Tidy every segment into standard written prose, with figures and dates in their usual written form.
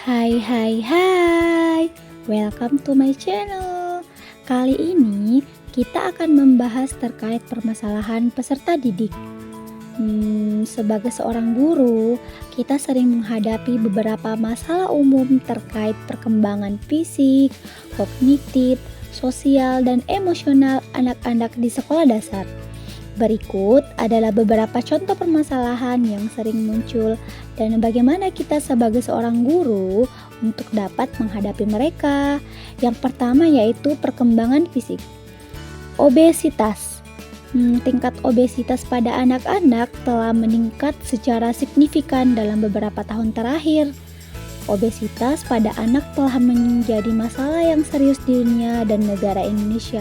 Hai hai hai, welcome to my channel. Kali ini kita akan membahas terkait permasalahan peserta didik. Sebagai seorang guru, kita sering menghadapi beberapa masalah umum terkait perkembangan fisik, kognitif, sosial, dan emosional anak-anak di sekolah dasar. Berikut adalah beberapa contoh permasalahan yang sering muncul dan bagaimana kita sebagai seorang guru untuk dapat menghadapi mereka. Yang pertama yaitu perkembangan fisik. Obesitas. Tingkat obesitas pada anak-anak telah meningkat secara signifikan dalam beberapa tahun terakhir. Obesitas pada anak telah menjadi masalah yang serius di dunia dan negara Indonesia.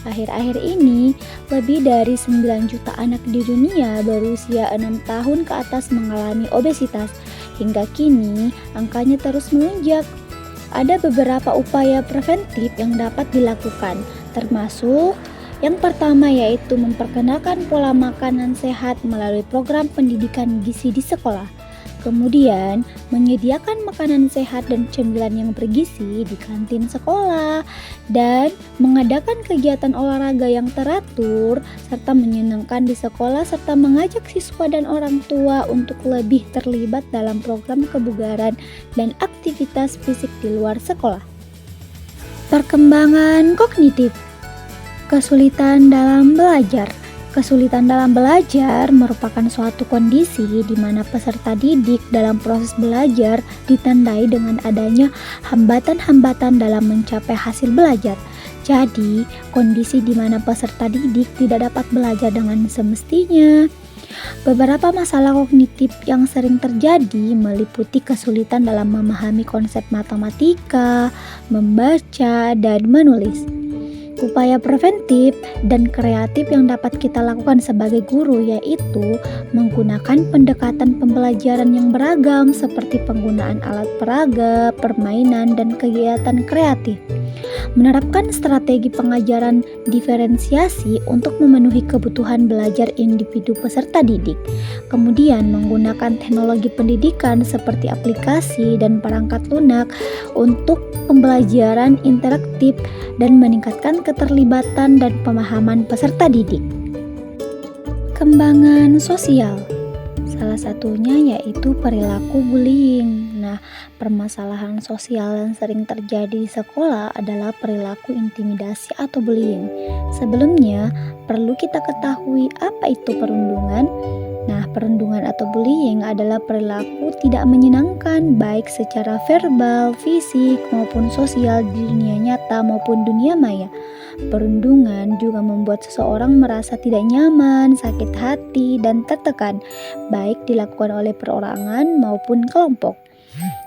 Akhir-akhir ini, lebih dari 9 juta anak di dunia berusia 6 tahun ke atas mengalami obesitas. Hingga kini, angkanya terus melonjak. Ada beberapa upaya preventif yang dapat dilakukan, termasuk yang pertama yaitu memperkenalkan pola makanan sehat melalui program pendidikan gizi di sekolah. Kemudian, menyediakan makanan sehat dan cemilan yang bergizi di kantin sekolah dan mengadakan kegiatan olahraga yang teratur serta menyenangkan di sekolah serta mengajak siswa dan orang tua untuk lebih terlibat dalam program kebugaran dan aktivitas fisik di luar sekolah. Perkembangan kognitif. Kesulitan dalam belajar. Kesulitan dalam belajar merupakan suatu kondisi di mana peserta didik dalam proses belajar ditandai dengan adanya hambatan-hambatan dalam mencapai hasil belajar. Jadi, kondisi di mana peserta didik tidak dapat belajar dengan semestinya. Beberapa masalah kognitif yang sering terjadi meliputi kesulitan dalam memahami konsep matematika, membaca, dan menulis. Upaya preventif dan kreatif yang dapat kita lakukan sebagai guru yaitu menggunakan pendekatan pembelajaran yang beragam seperti penggunaan alat peraga, permainan, dan kegiatan kreatif. Menerapkan strategi pengajaran diferensiasi untuk memenuhi kebutuhan belajar individu peserta didik. Kemudian menggunakan teknologi pendidikan seperti aplikasi dan perangkat lunak untuk pembelajaran interaktif dan meningkatkan keterlibatan dan pemahaman peserta didik. Kembangan sosial. Salah satunya yaitu perilaku bullying. Nah, permasalahan sosial yang sering terjadi di sekolah adalah perilaku intimidasi atau bullying. Sebelumnya, perlu kita ketahui apa itu perundungan. Nah, perundungan atau bullying adalah perilaku tidak menyenangkan baik secara verbal, fisik, maupun sosial di dunia nyata maupun dunia maya. Perundungan juga membuat seseorang merasa tidak nyaman, sakit hati, dan tertekan, baik dilakukan oleh perorangan maupun kelompok.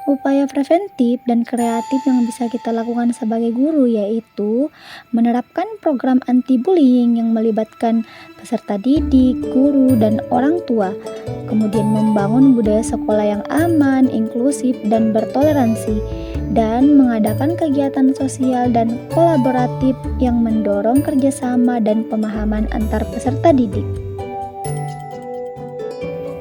Upaya preventif dan kreatif yang bisa kita lakukan sebagai guru yaitu menerapkan program anti-bullying yang melibatkan peserta didik, guru, dan orang tua. Kemudian membangun budaya sekolah yang aman, inklusif, dan bertoleransi. Dan mengadakan kegiatan sosial dan kolaboratif yang mendorong kerjasama dan pemahaman antar peserta didik.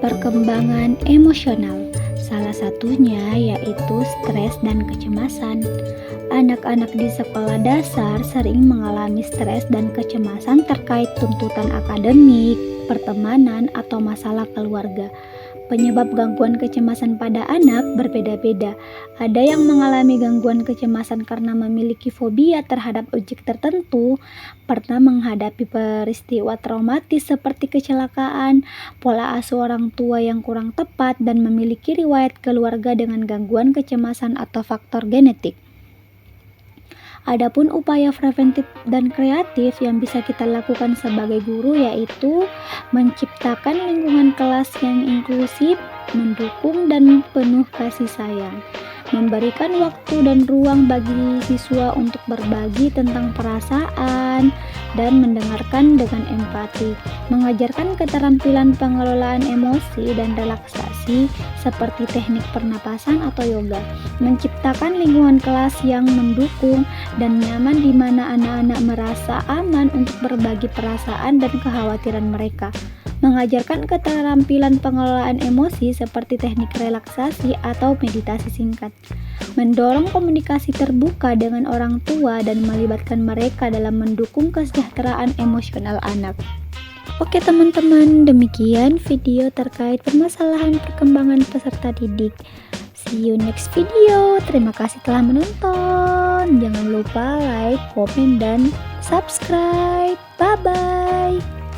Perkembangan emosional. Salah satunya yaitu stres dan kecemasan. Anak-anak di sekolah dasar sering mengalami stres dan kecemasan terkait tuntutan akademik, pertemanan, atau masalah keluarga. Penyebab gangguan kecemasan pada anak berbeda-beda. Ada yang mengalami gangguan kecemasan karena memiliki fobia terhadap objek tertentu, pernah menghadapi peristiwa traumatis seperti kecelakaan, pola asuh orang tua yang kurang tepat, dan memiliki riwayat keluarga dengan gangguan kecemasan atau faktor genetik. Adapun upaya preventif dan kreatif yang bisa kita lakukan sebagai guru yaitu menciptakan lingkungan kelas yang inklusif, mendukung, dan penuh kasih sayang. Memberikan waktu dan ruang bagi siswa untuk berbagi tentang perasaan dan mendengarkan dengan empati. Mengajarkan keterampilan pengelolaan emosi dan relaksasi seperti teknik pernapasan atau yoga. Menciptakan lingkungan kelas yang mendukung dan nyaman di mana anak-anak merasa aman untuk berbagi perasaan dan kekhawatiran mereka. Mengajarkan keterampilan pengelolaan emosi seperti teknik relaksasi atau meditasi singkat. mendorong komunikasi terbuka dengan orang tua dan melibatkan mereka dalam mendukung kesejahteraan emosional anak. Oke teman-teman, demikian video terkait permasalahan perkembangan peserta didik. See you next video. Terima kasih telah menonton. Jangan lupa like, komen, dan subscribe. Bye-bye.